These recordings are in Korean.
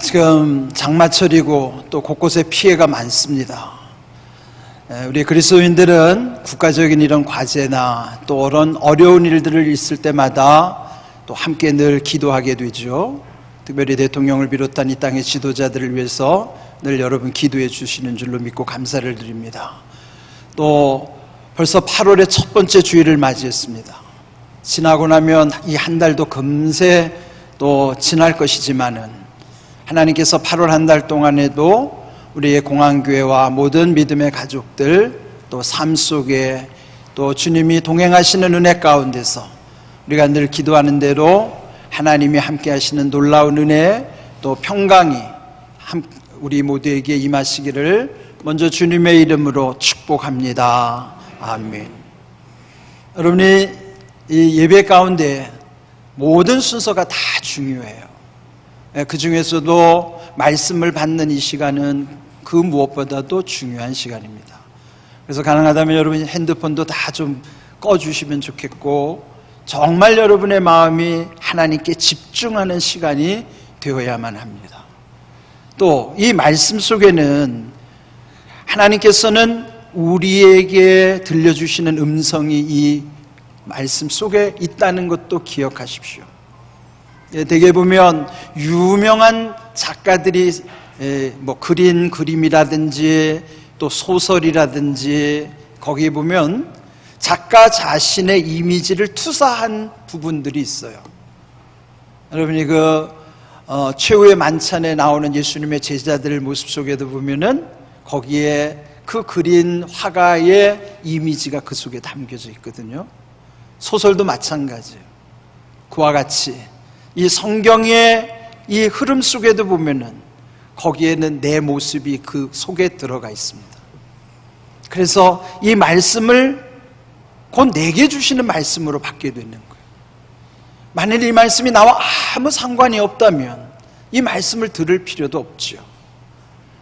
지금 장마철이고 또 곳곳에 피해가 많습니다. 우리 그리스도인들은 국가적인 이런 과제나 또 이런 어려운 일들을 있을 때마다 또 함께 늘 기도하게 되죠. 특별히 대통령을 비롯한 이 땅의 지도자들을 위해서 늘 여러분 기도해 주시는 줄로 믿고 감사를 드립니다. 또 벌써 8월의 첫 번째 주일을 맞이했습니다. 지나고 나면 이 한 달도 금세 또 지날 것이지만은 하나님께서 8월 한 달 동안에도 우리의 공항교회와 모든 믿음의 가족들 또 삶 속에 또 주님이 동행하시는 은혜 가운데서 우리가 늘 기도하는 대로 하나님이 함께 하시는 놀라운 은혜 또 평강이 우리 모두에게 임하시기를 먼저 주님의 이름으로 축복합니다. 아멘. 여러분이 이 예배 가운데 모든 순서가 다 중요해요. 그 중에서도 말씀을 받는 이 시간은 그 무엇보다도 중요한 시간입니다. 그래서 가능하다면 여러분이 핸드폰도 다 좀 꺼주시면 좋겠고 정말 여러분의 마음이 하나님께 집중하는 시간이 되어야만 합니다. 또 이 말씀 속에는 하나님께서는 우리에게 들려주시는 음성이 이 말씀 속에 있다는 것도 기억하십시오. 대개 보면 유명한 작가들이 그린 그림이라든지 또 소설이라든지 거기에 보면 작가 자신의 이미지를 투사한 부분들이 있어요. 여러분이 최후의 만찬에 나오는 예수님의 제자들 모습 속에도 보면은 거기에 그 그린 화가의 이미지가 그 속에 담겨져 있거든요. 소설도 마찬가지예요. 그와 같이 이 성경의 이 흐름 속에도 보면은 거기에는 내 모습이 그 속에 들어가 있습니다. 그래서 이 말씀을 곧 내게 주시는 말씀으로 받게 되는 거예요. 만일 이 말씀이 나와 아무 상관이 없다면 이 말씀을 들을 필요도 없죠.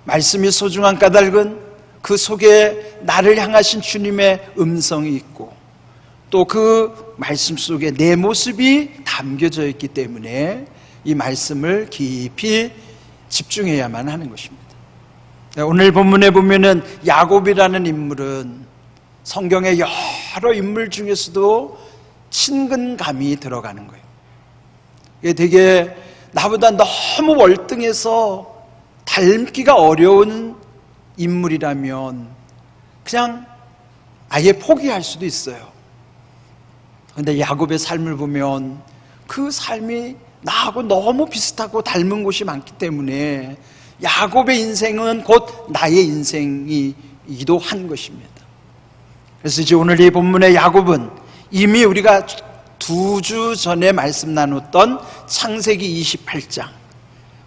말씀이 소중한 까닭은 그 속에 나를 향하신 주님의 음성이 있고 또 그 말씀 속에 내 모습이 담겨져 있기 때문에 이 말씀을 깊이 집중해야만 하는 것입니다. 오늘 본문에 보면은 야곱이라는 인물은 성경의 여러 인물 중에서도 친근감이 들어가는 거예요. 이게 되게 나보다 너무 월등해서 닮기가 어려운 인물이라면 그냥 아예 포기할 수도 있어요. 그런데 야곱의 삶을 보면 그 삶이 나하고 너무 비슷하고 닮은 곳이 많기 때문에 야곱의 인생은 곧 나의 인생이기도 한 것입니다. 그래서 이제 오늘 이 본문의 야곱은 이미 우리가 2주 전에 말씀 나눴던 창세기 28장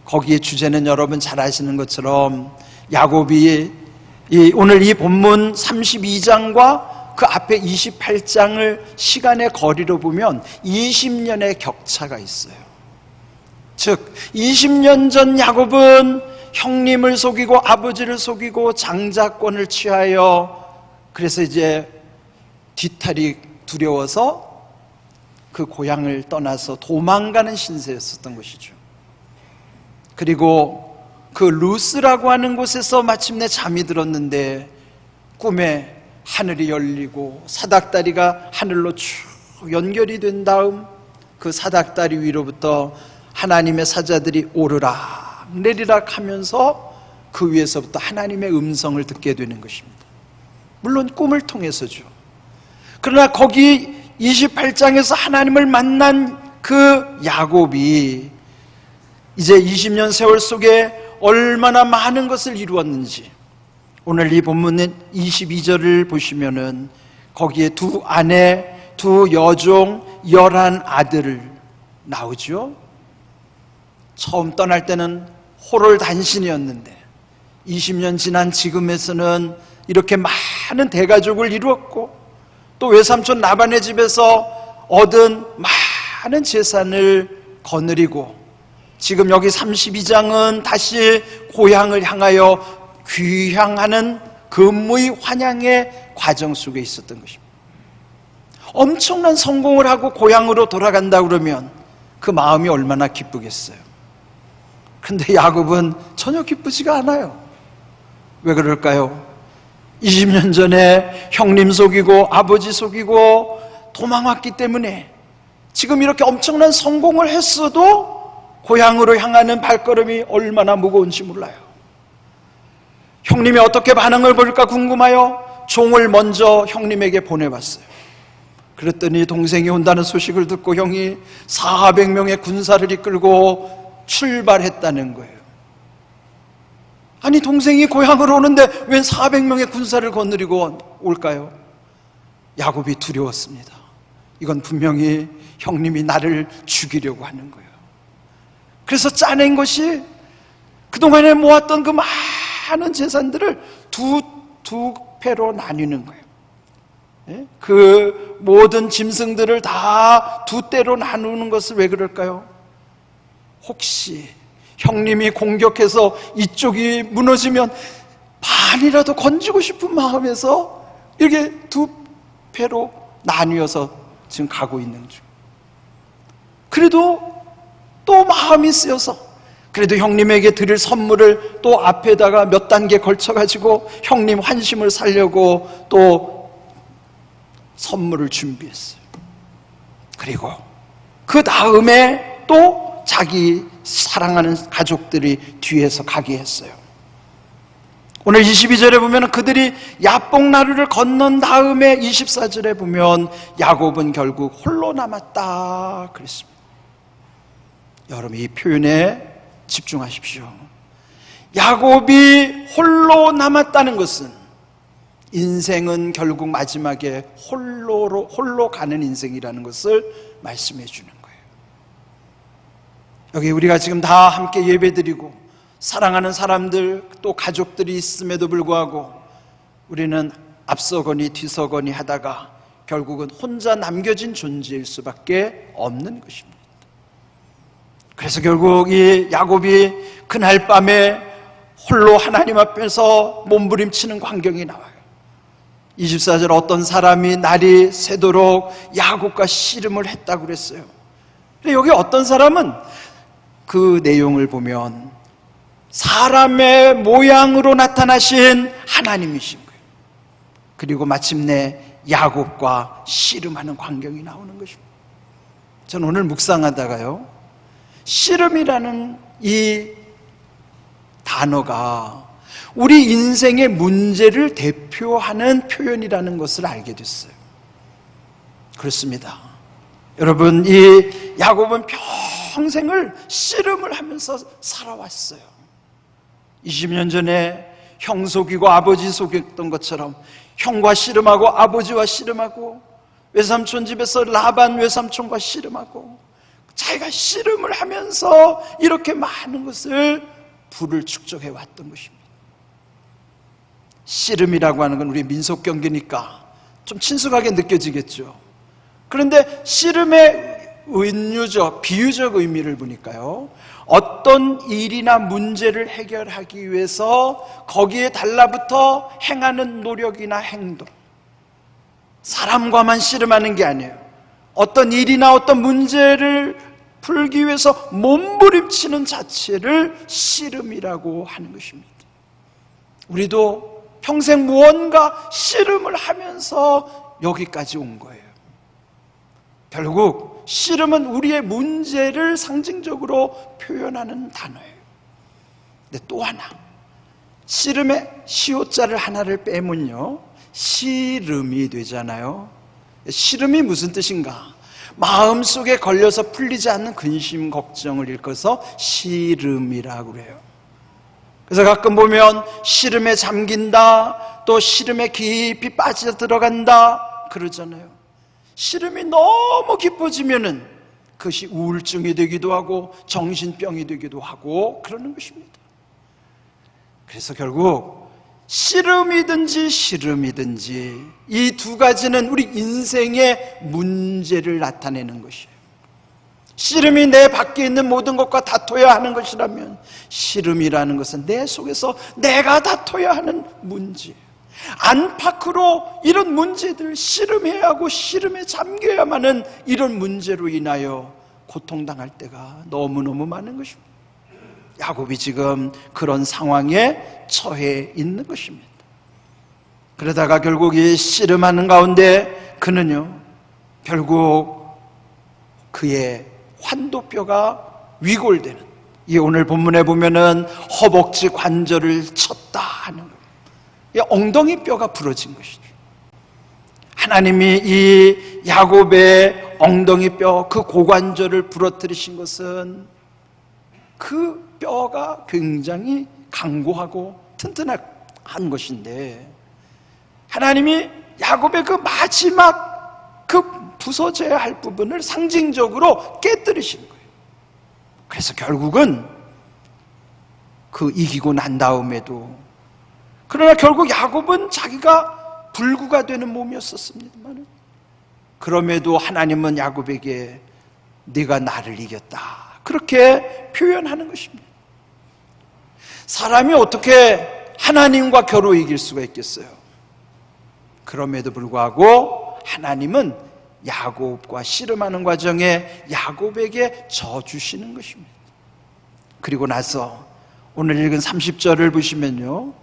거기에 주제는 여러분 잘 아시는 것처럼 야곱이 오늘 이 본문 32장과 그 앞에 28장을 시간의 거리로 보면 20년의 격차가 있어요. 즉 20년 전 야곱은 형님을 속이고 아버지를 속이고 장자권을 취하여 그래서 이제 뒤탈이 두려워서 그 고향을 떠나서 도망가는 신세였었던 것이죠. 그리고 그 루스라고 하는 곳에서 마침내 잠이 들었는데 꿈에 하늘이 열리고 사닥다리가 하늘로 쭉 연결이 된 다음 그 사닥다리 위로부터 하나님의 사자들이 오르락 내리락 하면서 그 위에서부터 하나님의 음성을 듣게 되는 것입니다. 물론 꿈을 통해서죠. 그러나 거기 28장에서 하나님을 만난 그 야곱이 이제 20년 세월 속에 얼마나 많은 것을 이루었는지 오늘 이 본문은 22절을 보시면은 거기에 2 아내, 2 여종, 11 아들을 나오죠. 처음 떠날 때는 호롤 단신이었는데 20년 지난 지금에서는 이렇게 많은 대가족을 이루었고 또 외삼촌 라반의 집에서 얻은 많은 재산을 거느리고 지금 여기 32장은 다시 고향을 향하여 귀향하는 근무의 환향의 과정 속에 있었던 것입니다. 엄청난 성공을 하고 고향으로 돌아간다 그러면 그 마음이 얼마나 기쁘겠어요. 그런데 야곱은 전혀 기쁘지가 않아요. 왜 그럴까요? 20년 전에 형님 속이고 아버지 속이고 도망왔기 때문에 지금 이렇게 엄청난 성공을 했어도 고향으로 향하는 발걸음이 얼마나 무거운지 몰라요. 형님이 어떻게 반응을 보일까 궁금하여 종을 먼저 형님에게 보내봤어요. 그랬더니 동생이 온다는 소식을 듣고 형이 400명의 군사를 이끌고 출발했다는 거예요. 아니, 동생이 고향으로 오는데 웬 400명의 군사를 거느리고 올까요? 야곱이 두려웠습니다. 이건 분명히 형님이 나를 죽이려고 하는 거예요. 그래서 짜낸 것이 그동안에 모았던 그 많은 재산들을 두 패로 나뉘는 거예요. 그 모든 짐승들을 다 두 떼로 나누는 것을 왜 그럴까요? 혹시 형님이 공격해서 이쪽이 무너지면 반이라도 건지고 싶은 마음에서 이렇게 두 패로 나뉘어서 지금 가고 있는 중. 그래도 또 마음이 쓰여서 그래도 형님에게 드릴 선물을 또 앞에다가 몇 단계 걸쳐가지고 형님 환심을 살려고 또 선물을 준비했어요. 그리고 그 다음에 또 자기 사랑하는 가족들이 뒤에서 가게 했어요. 오늘 22절에 보면 그들이 야복나루를 건넌 다음에 24절에 보면 야곱은 결국 홀로 남았다 그랬습니다. 여러분, 이 표현에 집중하십시오. 야곱이 홀로 남았다는 것은 인생은 결국 마지막에 홀로 가는 인생이라는 것을 말씀해 주는 거예요. 여기 우리가 지금 다 함께 예배드리고 사랑하는 사람들 또 가족들이 있음에도 불구하고 우리는 앞서거니 뒤서거니 하다가 결국은 혼자 남겨진 존재일 수밖에 없는 것입니다. 그래서 결국 이 야곱이 그날 밤에 홀로 하나님 앞에서 몸부림치는 광경이 나와요. 24절 어떤 사람이 날이 새도록 야곱과 씨름을 했다고 그랬어요. 근데 여기 어떤 사람은 그 내용을 보면 사람의 모양으로 나타나신 하나님이신 거예요. 그리고 마침내 야곱과 씨름하는 광경이 나오는 것입니다. 저는 오늘 묵상하다가요, 씨름이라는 이 단어가 우리 인생의 문제를 대표하는 표현이라는 것을 알게 됐어요. 그렇습니다. 여러분, 이 야곱은 평생을 씨름을 하면서 살아왔어요. 20년 전에 형 속이고 아버지 속였던 것처럼 형과 씨름하고 아버지와 씨름하고 외삼촌 집에서 라반 외삼촌과 씨름하고 자기가 씨름을 하면서 이렇게 많은 것을 부를 축적해 왔던 것입니다. 씨름이라고 하는 건 우리 민속 경기니까 좀 친숙하게 느껴지겠죠. 그런데 씨름의 비유적 의미를 보니까요, 어떤 일이나 문제를 해결하기 위해서 거기에 달라붙어 행하는 노력이나 행동, 사람과만 씨름하는 게 아니에요. 어떤 일이나 어떤 문제를 풀기 위해서 몸부림치는 자체를 씨름이라고 하는 것입니다. 우리도 평생 무언가 씨름을 하면서 여기까지 온 거예요. 결국 씨름은 우리의 문제를 상징적으로 표현하는 단어예요. 근데 또 하나, 씨름의 시옷자를 하나를 빼면요, 씨름이 되잖아요. 씨름이 무슨 뜻인가? 마음속에 걸려서 풀리지 않는 근심 걱정을 일컬어서 씨름이라고 그래요. 그래서 가끔 보면 씨름에 잠긴다, 또 씨름에 깊이 빠져 들어간다 그러잖아요. 씨름이 너무 깊어지면은 그것이 우울증이 되기도 하고 정신병이 되기도 하고 그러는 것입니다. 그래서 결국 씨름이든지 씨름이든지 이 두 가지는 우리 인생의 문제를 나타내는 것이에요. 씨름이 내 밖에 있는 모든 것과 다퉈야 하는 것이라면 씨름이라는 것은 내 속에서 내가 다퉈야 하는 문제, 안팎으로 이런 문제들 씨름해야 하고 씨름에 잠겨야만은 이런 문제로 인하여 고통당할 때가 너무너무 많은 것입니다. 야곱이 지금 그런 상황에 처해 있는 것입니다. 그러다가 결국 이 씨름하는 가운데 그는요, 결국 그의 환도뼈가 위골되는, 이 오늘 본문에 보면은 허벅지 관절을 쳤다 하는 거예요. 이 엉덩이 뼈가 부러진 것이죠. 하나님이 이 야곱의 엉덩이 뼈, 그 고관절을 부러뜨리신 것은 그 뼈가 굉장히 강고하고 튼튼한 것인데, 하나님이 야곱의 그 마지막 그 부서져야 할 부분을 상징적으로 깨뜨리신 거예요. 그래서 결국은 그 이기고 난 다음에도, 그러나 결국 야곱은 자기가 불구가 되는 몸이었었습니다만, 그럼에도 하나님은 야곱에게 네가 나를 이겼다, 그렇게 표현하는 것입니다. 사람이 어떻게 하나님과 겨루 이길 수가 있겠어요? 그럼에도 불구하고 하나님은 야곱과 씨름하는 과정에 야곱에게 져 주시는 것입니다. 그리고 나서 오늘 읽은 30절을 보시면요,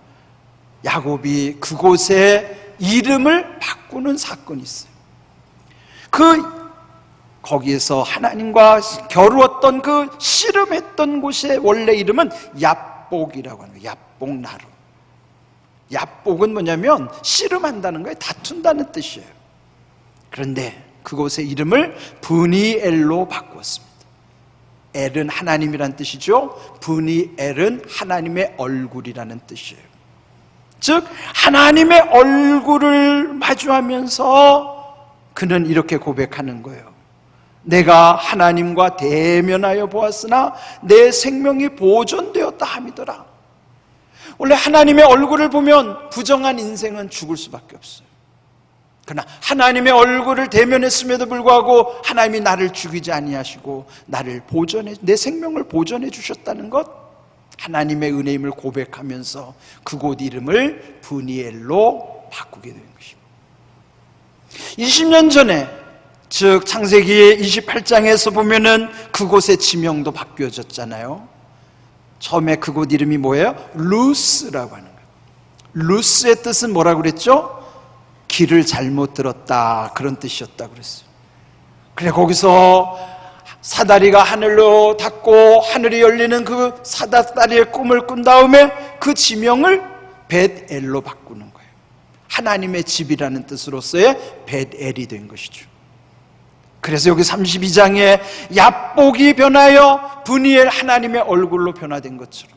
야곱이 그곳에 이름을 바꾸는 사건이 있어요. 거기에서 하나님과 겨루었던 그 씨름했던 곳의 원래 이름은 얍복이라고 하는 거예요. 얍복나루. 얍복은 뭐냐면 씨름한다는 거예요. 다툰다는 뜻이에요. 그런데 그곳의 이름을 브니엘로 바꾸었습니다. 엘은 하나님이란 뜻이죠. 브니엘은 하나님의 얼굴이라는 뜻이에요. 즉 하나님의 얼굴을 마주하면서 그는 이렇게 고백하는 거예요. 내가 하나님과 대면하여 보았으나 내 생명이 보존되었다 함이더라. 원래 하나님의 얼굴을 보면 부정한 인생은 죽을 수밖에 없어요. 그러나 하나님의 얼굴을 대면했음에도 불구하고 하나님이 나를 죽이지 아니하시고 나를 내 생명을 보존해 주셨다는 것, 하나님의 은혜임을 고백하면서 그곳 이름을 브니엘로 바꾸게 된 것입니다. 20년 전에, 즉 창세기 28장에서 보면은 그곳의 지명도 바뀌어졌잖아요. 처음에 그곳 이름이 뭐예요? 루스라고 하는 거예요. 루스의 뜻은 뭐라고 그랬죠? 길을 잘못 들었다, 그런 뜻이었다고 그랬어요. 그래, 거기서 사다리가 하늘로 닿고 하늘이 열리는 그 사다리의 꿈을 꾼 다음에 그 지명을 벳엘로 바꾸는 거예요. 하나님의 집이라는 뜻으로서의 벳엘이 된 것이죠. 그래서 여기 32장에 얍복이 변하여 브니엘, 하나님의 얼굴로 변화된 것처럼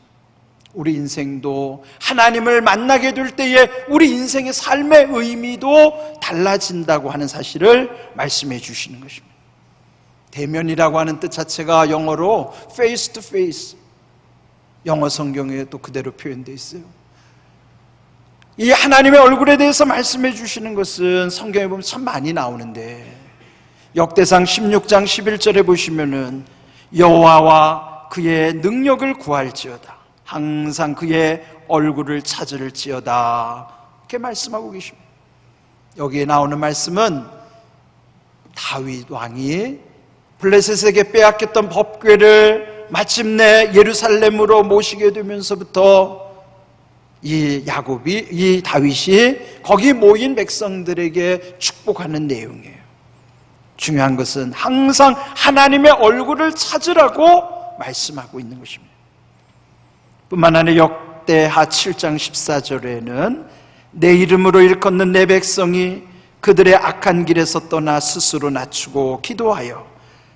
우리 인생도 하나님을 만나게 될 때에 우리 인생의 삶의 의미도 달라진다고 하는 사실을 말씀해 주시는 것입니다. 대면이라고 하는 뜻 자체가 영어로 face to face, 영어 성경에 또 그대로 표현되어 있어요. 이 하나님의 얼굴에 대해서 말씀해 주시는 것은 성경에 보면 참 많이 나오는데, 역대상 16장 11절에 보시면은 여호와와 그의 능력을 구할지어다, 항상 그의 얼굴을 찾을지어다, 이렇게 말씀하고 계십니다. 여기에 나오는 말씀은 다윗 왕이 블레셋에게 빼앗겼던 법궤를 마침내 예루살렘으로 모시게 되면서부터 이 다윗이 거기 모인 백성들에게 축복하는 내용이에요. 중요한 것은 항상 하나님의 얼굴을 찾으라고 말씀하고 있는 것입니다. 뿐만 아니라 역대하 7장 14절에는 내 이름으로 일컫는 내 백성이 그들의 악한 길에서 떠나 스스로 낮추고 기도하여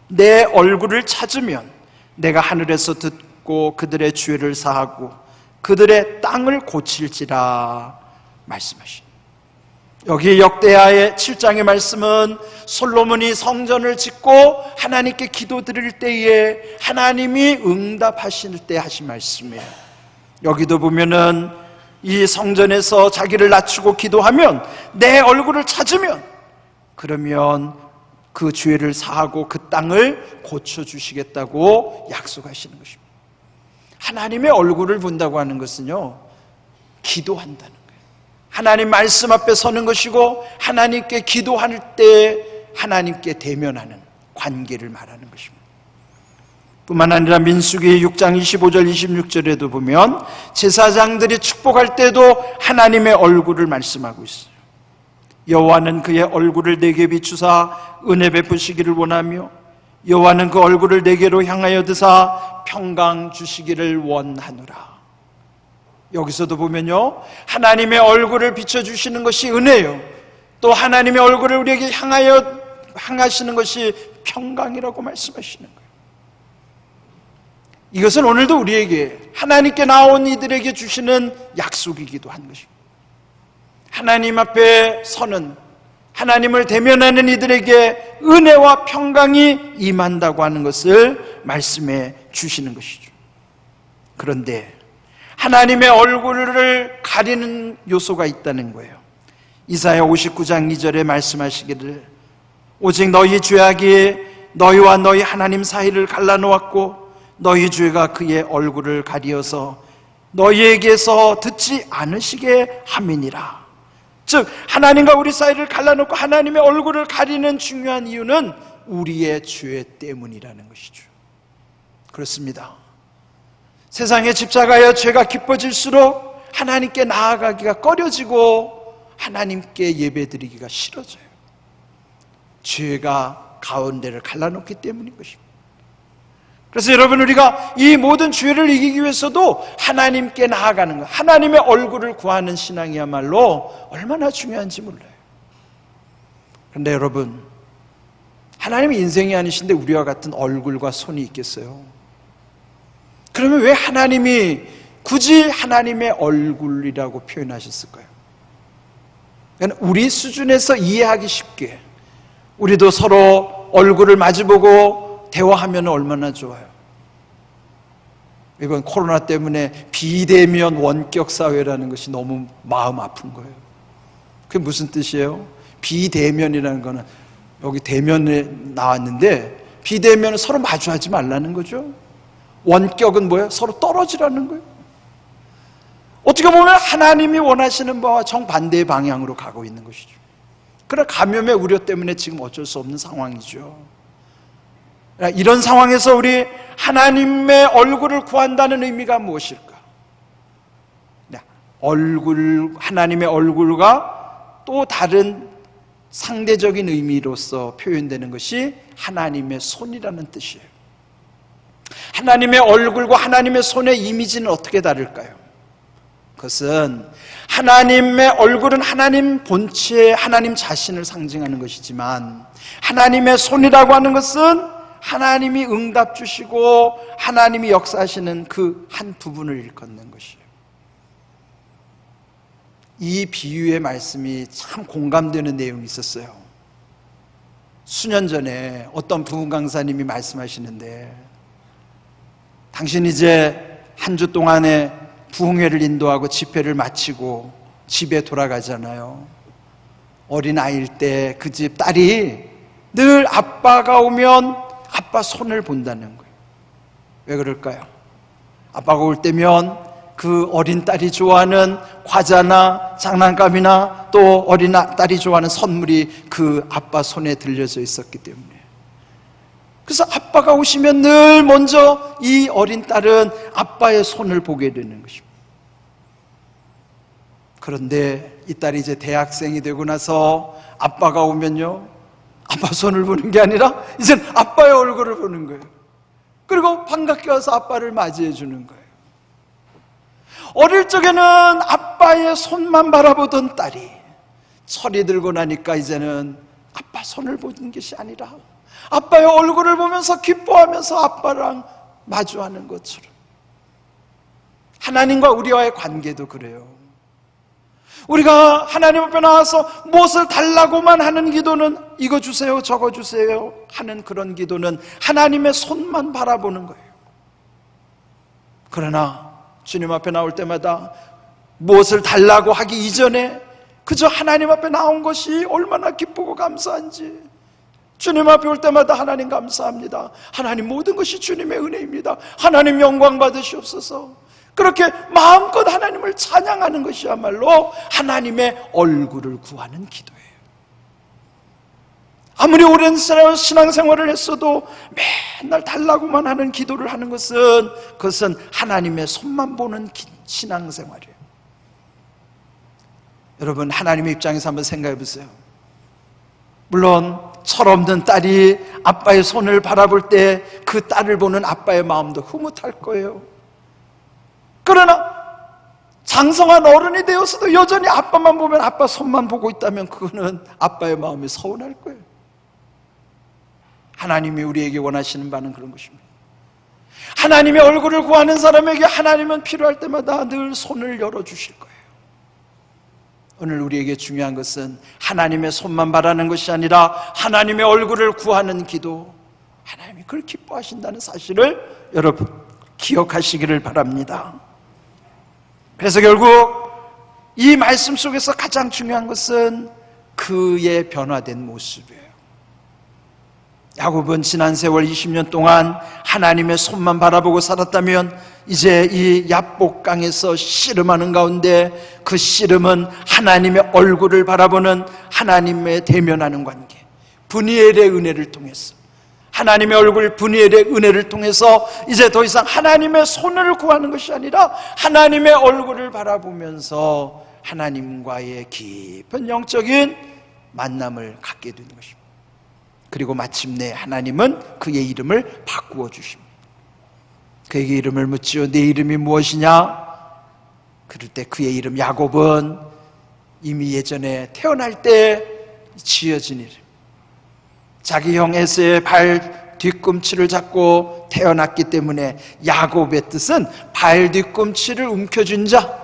내 얼굴을 찾으면 내가 하늘에서 듣고 그들의 죄를 사하고 그들의 땅을 고칠지라 말씀하십니다. 여기 역대하의 7장의 말씀은 솔로몬이 성전을 짓고 하나님께 기도드릴 때에 하나님이 응답하실 때 하신 말씀이에요. 여기도 보면은 이 성전에서 자기를 낮추고 기도하면, 내 얼굴을 찾으면, 그러면 그 죄를 사하고 그 땅을 고쳐주시겠다고 약속하시는 것입니다. 하나님의 얼굴을 본다고 하는 것은요, 기도한다는 거예요. 하나님 말씀 앞에 서는 것이고, 하나님께 기도할 때 하나님께 대면하는 관계를 말하는 것입니다. 뿐만 아니라 민수기 6장 25절 26절에도 보면 제사장들이 축복할 때도 하나님의 얼굴을 말씀하고 있어요. 여호와는 그의 얼굴을 내게 비추사 은혜 베푸시기를 원하며 여호와는 그 얼굴을 내게로 향하여 드사 평강 주시기를 원하노라. 여기서도 보면요, 하나님의 얼굴을 비춰주시는 것이 은혜요, 또 하나님의 얼굴을 우리에게 향하시는 것이 평강이라고 말씀하시는 거예요. 이것은 오늘도 우리에게, 하나님께 나온 이들에게 주시는 약속이기도 한 것입니다. 하나님 앞에 서는, 하나님을 대면하는 이들에게 은혜와 평강이 임한다고 하는 것을 말씀해 주시는 것이죠. 그런데 하나님의 얼굴을 가리는 요소가 있다는 거예요. 이사야 59장 2절에 말씀하시기를 오직 너희 죄악이 너희와 너희 하나님 사이를 갈라놓았고 너희 죄가 그의 얼굴을 가리어서 너희에게서 듣지 않으시게 함이니라. 즉 하나님과 우리 사이를 갈라놓고 하나님의 얼굴을 가리는 중요한 이유는 우리의 죄 때문이라는 것이죠. 그렇습니다. 세상에 집착하여 죄가 깊어질수록 하나님께 나아가기가 꺼려지고 하나님께 예배드리기가 싫어져요. 죄가 가운데를 갈라놓기 때문인 것입니다. 그래서 여러분, 우리가 이 모든 죄를 이기기 위해서도 하나님께 나아가는 것, 하나님의 얼굴을 구하는 신앙이야말로 얼마나 중요한지 몰라요. 그런데 여러분, 하나님의 인생이 아니신데 우리와 같은 얼굴과 손이 있겠어요? 그러면 왜 하나님이 굳이 하나님의 얼굴이라고 표현하셨을까요? 우리 수준에서 이해하기 쉽게 우리도 서로 얼굴을 마주보고 대화하면 얼마나 좋아요. 이번 코로나 때문에 비대면 원격 사회라는 것이 너무 마음 아픈 거예요. 그게 무슨 뜻이에요? 비대면이라는 거는 여기 대면에 나왔는데 비대면은 서로 마주하지 말라는 거죠. 원격은 뭐예요? 서로 떨어지라는 거예요. 어떻게 보면 하나님이 원하시는 바와 정반대의 방향으로 가고 있는 것이죠. 그러나 감염의 우려 때문에 지금 어쩔 수 없는 상황이죠. 이런 상황에서 우리 하나님의 얼굴을 구한다는 의미가 무엇일까? 하나님의 얼굴과 또 다른 상대적인 의미로서 표현되는 것이 하나님의 손이라는 뜻이에요. 하나님의 얼굴과 하나님의 손의 이미지는 어떻게 다를까요? 그것은 하나님의 얼굴은 하나님 본체, 하나님 자신을 상징하는 것이지만 하나님의 손이라고 하는 것은 하나님이 응답 주시고 하나님이 역사하시는 그 한 부분을 일컫는 것이에요. 이 비유의 말씀이 참 공감되는 내용이 있었어요. 수년 전에 어떤 부흥 강사님이 말씀하시는데, 당신 이제 한 주 동안에 부흥회를 인도하고 집회를 마치고 집에 돌아가잖아요. 어린아이일 때 그 집 딸이 늘 아빠가 오면 아빠 손을 본다는 거예요. 왜 그럴까요? 아빠가 올 때면 그 어린 딸이 좋아하는 과자나 장난감이나 또 어린 딸이 좋아하는 선물이 그 아빠 손에 들려져 있었기 때문에. 그래서 아빠가 오시면 늘 먼저 이 어린 딸은 아빠의 손을 보게 되는 것입니다. 그런데 이 딸이 이제 대학생이 되고 나서 아빠가 오면요, 아빠 손을 보는 게 아니라 이젠 아빠의 얼굴을 보는 거예요. 그리고 반갑게 와서 아빠를 맞이해 주는 거예요. 어릴 적에는 아빠의 손만 바라보던 딸이 철이 들고 나니까 이제는 아빠 손을 보는 것이 아니라 아빠의 얼굴을 보면서 기뻐하면서 아빠랑 마주하는 것처럼, 하나님과 우리와의 관계도 그래요. 우리가 하나님 앞에 나와서 무엇을 달라고만 하는 기도는 이거 주세요 저거 주세요 하는 그런 기도는 하나님의 손만 바라보는 거예요. 그러나 주님 앞에 나올 때마다 무엇을 달라고 하기 이전에 그저 하나님 앞에 나온 것이 얼마나 기쁘고 감사한지, 주님 앞에 올 때마다 하나님 감사합니다, 하나님 모든 것이 주님의 은혜입니다, 하나님 영광 받으시옵소서, 그렇게 마음껏 하나님을 찬양하는 것이야말로 하나님의 얼굴을 구하는 기도예요. 아무리 오랜 신앙생활을 했어도 맨날 달라고만 하는 기도를 하는 그것은 하나님의 손만 보는 신앙생활이에요. 여러분, 하나님의 입장에서 한번 생각해 보세요. 물론 철없는 딸이 아빠의 손을 바라볼 때 그 딸을 보는 아빠의 마음도 흐뭇할 거예요. 그러나 장성한 어른이 되어서도 여전히 아빠만 보면, 아빠 손만 보고 있다면 그거는 아빠의 마음이 서운할 거예요. 하나님이 우리에게 원하시는 바는 그런 것입니다. 하나님의 얼굴을 구하는 사람에게 하나님은 필요할 때마다 늘 손을 열어주실 거예요. 오늘 우리에게 중요한 것은 하나님의 손만 바라는 것이 아니라 하나님의 얼굴을 구하는 기도, 하나님이 그걸 기뻐하신다는 사실을 여러분 기억하시기를 바랍니다. 그래서 결국 이 말씀 속에서 가장 중요한 것은 그의 변화된 모습이에요. 야곱은 지난 세월 20년 동안 하나님의 손만 바라보고 살았다면 이제 이 야복강에서 씨름하는 가운데 그 씨름은 하나님의 얼굴을 바라보는, 하나님의 대면하는 관계, 브니엘의 은혜를 통해서, 하나님의 얼굴 브니엘의 은혜를 통해서 이제 더 이상 하나님의 손을 구하는 것이 아니라 하나님의 얼굴을 바라보면서 하나님과의 깊은 영적인 만남을 갖게 되는 것입니다. 그리고 마침내 하나님은 그의 이름을 바꾸어 주십니다. 그에게 이름을 묻지요. 네 이름이 무엇이냐? 그럴 때 그의 이름 야곱은 이미 예전에 태어날 때 지어진 이름, 자기 형 에서의 발 뒤꿈치를 잡고 태어났기 때문에 야곱의 뜻은 발 뒤꿈치를 움켜쥔 자,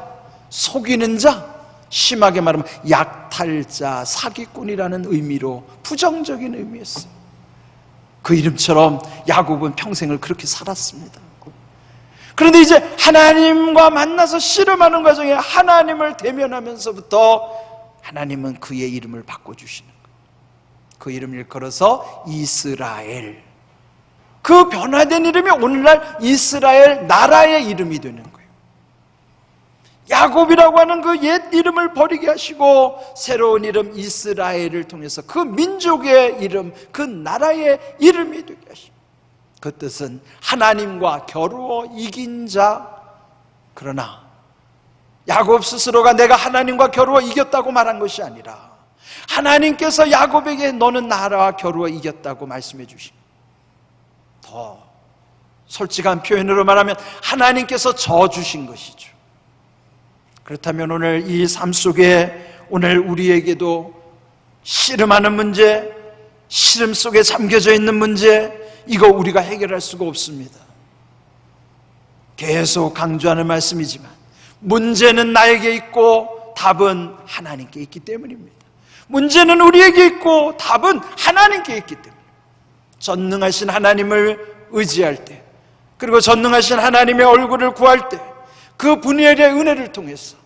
속이는 자, 심하게 말하면 약탈자, 사기꾼이라는 의미로, 부정적인 의미였어요. 그 이름처럼 야곱은 평생을 그렇게 살았습니다. 그런데 이제 하나님과 만나서 씨름하는 과정에 하나님을 대면하면서부터 하나님은 그의 이름을 바꿔주시는 거예요. 그 이름을 일컬어서 이스라엘, 그 변화된 이름이 오늘날 이스라엘 나라의 이름이 되는 거예요. 야곱이라고 하는 그 옛 이름을 버리게 하시고 새로운 이름 이스라엘을 통해서 그 민족의 이름, 그 나라의 이름이 되게 하십니다. 그 뜻은 하나님과 겨루어 이긴 자. 그러나 야곱 스스로가 내가 하나님과 겨루어 이겼다고 말한 것이 아니라 하나님께서 야곱에게 너는 나라와 겨루어 이겼다고 말씀해 주십니다. 더 솔직한 표현으로 말하면 하나님께서 져 주신 것이죠. 그렇다면 오늘 이 삶 속에 오늘 우리에게도 씨름하는 문제, 씨름 속에 잠겨져 있는 문제, 이거 우리가 해결할 수가 없습니다. 계속 강조하는 말씀이지만 문제는 나에게 있고 답은 하나님께 있기 때문입니다. 문제는 우리에게 있고 답은 하나님께 있기 때문에 전능하신 하나님을 의지할 때, 그리고 전능하신 하나님의 얼굴을 구할 때 그 분별의 은혜를 통해서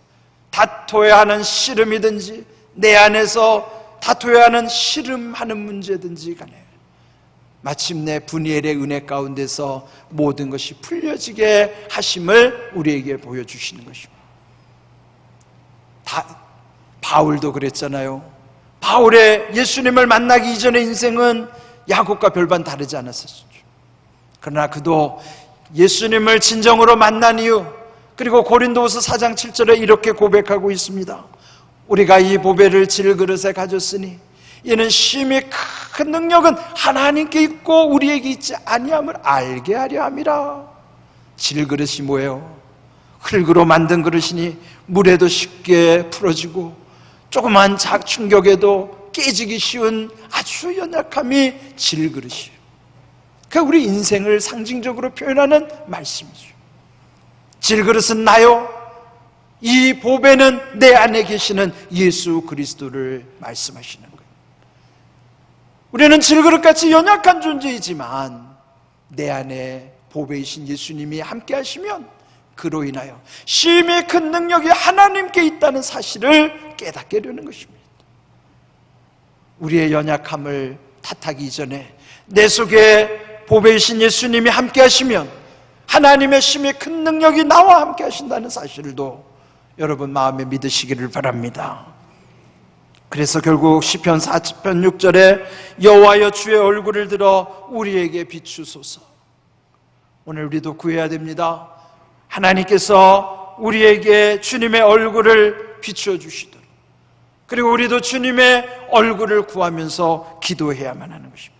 다퉈야 하는 씨름이든지 내 안에서 다퉈야 하는 씨름하는 문제든지 간에 마침내 분별의 은혜 가운데서 모든 것이 풀려지게 하심을 우리에게 보여주시는 것입니다. 바울도 그랬잖아요. 바울의 예수님을 만나기 이전의 인생은 야곱과 별반 다르지 않았었죠. 그러나 그도 예수님을 진정으로 만난 이후, 그리고 고린도후서 4장 7절에 이렇게 고백하고 있습니다. 우리가 이 보배를 질그릇에 가졌으니 이는 심히 큰 능력은 하나님께 있고 우리에게 있지 아니함을 알게 하려 함이라. 질그릇이 뭐예요? 흙으로 만든 그릇이니 물에도 쉽게 풀어지고 조그만 충격에도 깨지기 쉬운 아주 연약함이 질그릇이에요. 그러니까 우리 인생을 상징적으로 표현하는 말씀이죠. 질그릇은 나요, 이 보배는 내 안에 계시는 예수 그리스도를 말씀하시는 거예요. 우리는 질그릇같이 연약한 존재이지만 내 안에 보배이신 예수님이 함께 하시면 그로 인하여 심히 큰 능력이 하나님께 있다는 사실을 깨닫게 되는 것입니다. 우리의 연약함을 탓하기 전에 내 속에 보배이신 예수님이 함께 하시면 하나님의 심히 큰 능력이 나와 함께 하신다는 사실도 여러분 마음에 믿으시기를 바랍니다. 그래서 결국 시편 40편 6절에 여호와여 주의 얼굴을 들어 우리에게 비추소서. 오늘 우리도 구해야 됩니다. 하나님께서 우리에게 주님의 얼굴을 비추어 주시도록, 그리고 우리도 주님의 얼굴을 구하면서 기도해야만 하는 것입니다.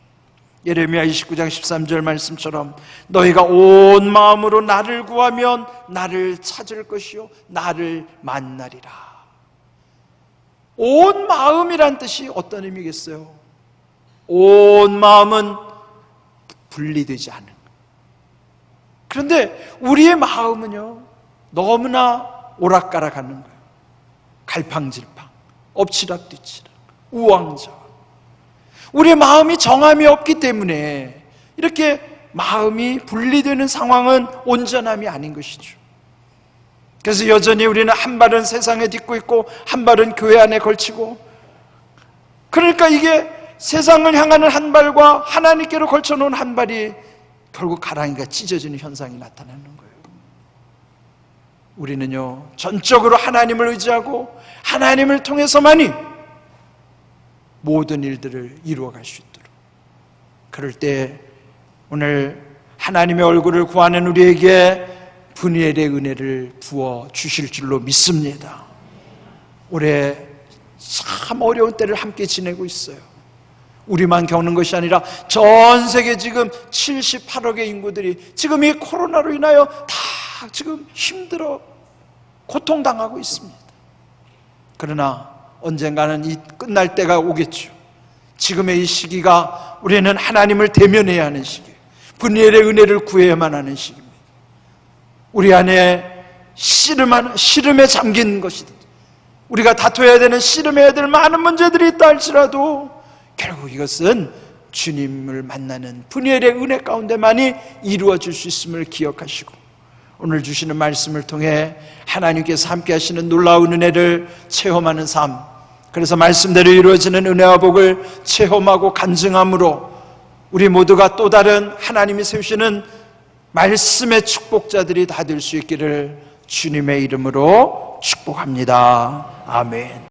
예레미야 29장 13절 말씀처럼 너희가 온 마음으로 나를 구하면 나를 찾을 것이요 나를 만나리라. 온 마음이란 뜻이 어떤 의미겠어요? 온 마음은 분리되지 않은. 그런데 우리의 마음은요, 너무나 오락가락하는 거예요. 갈팡질팡, 엎치락뒤치락, 우왕좌왕. 우리의 마음이 정함이 없기 때문에 이렇게 마음이 분리되는 상황은 온전함이 아닌 것이죠. 그래서 여전히 우리는 한 발은 세상에 딛고 있고 한 발은 교회 안에 걸치고, 그러니까 이게 세상을 향하는 한 발과 하나님께로 걸쳐놓은 한 발이 결국 가랑이가 찢어지는 현상이 나타나는 거예요. 우리는요, 전적으로 하나님을 의지하고 하나님을 통해서만이 모든 일들을 이루어갈 수 있도록, 그럴 때 오늘 하나님의 얼굴을 구하는 우리에게 분이엘의 은혜를 부어 주실 줄로 믿습니다. 올해 참 어려운 때를 함께 지내고 있어요. 우리만 겪는 것이 아니라 전 세계 지금 78억의 인구들이 지금 이 코로나로 인하여 다 지금 힘들어 고통당하고 있습니다. 그러나 언젠가는 이 끝날 때가 오겠죠. 지금의 이 시기가 우리는 하나님을 대면해야 하는 시기예요. 분이엘의 은혜를 구해야만 하는 시기입니다. 우리 안에 씨름에 잠긴 것이다, 우리가 다퉈야 되는, 씨름해야 될 많은 문제들이 있다 할지라도 결국 이것은 주님을 만나는 분이엘의 은혜 가운데만이 이루어질 수 있음을 기억하시고, 오늘 주시는 말씀을 통해 하나님께서 함께 하시는 놀라운 은혜를 체험하는 삶, 그래서 말씀대로 이루어지는 은혜와 복을 체험하고 간증함으로 우리 모두가 또 다른 하나님이 세우시는 말씀의 축복자들이 다 될 수 있기를 주님의 이름으로 축복합니다. 아멘.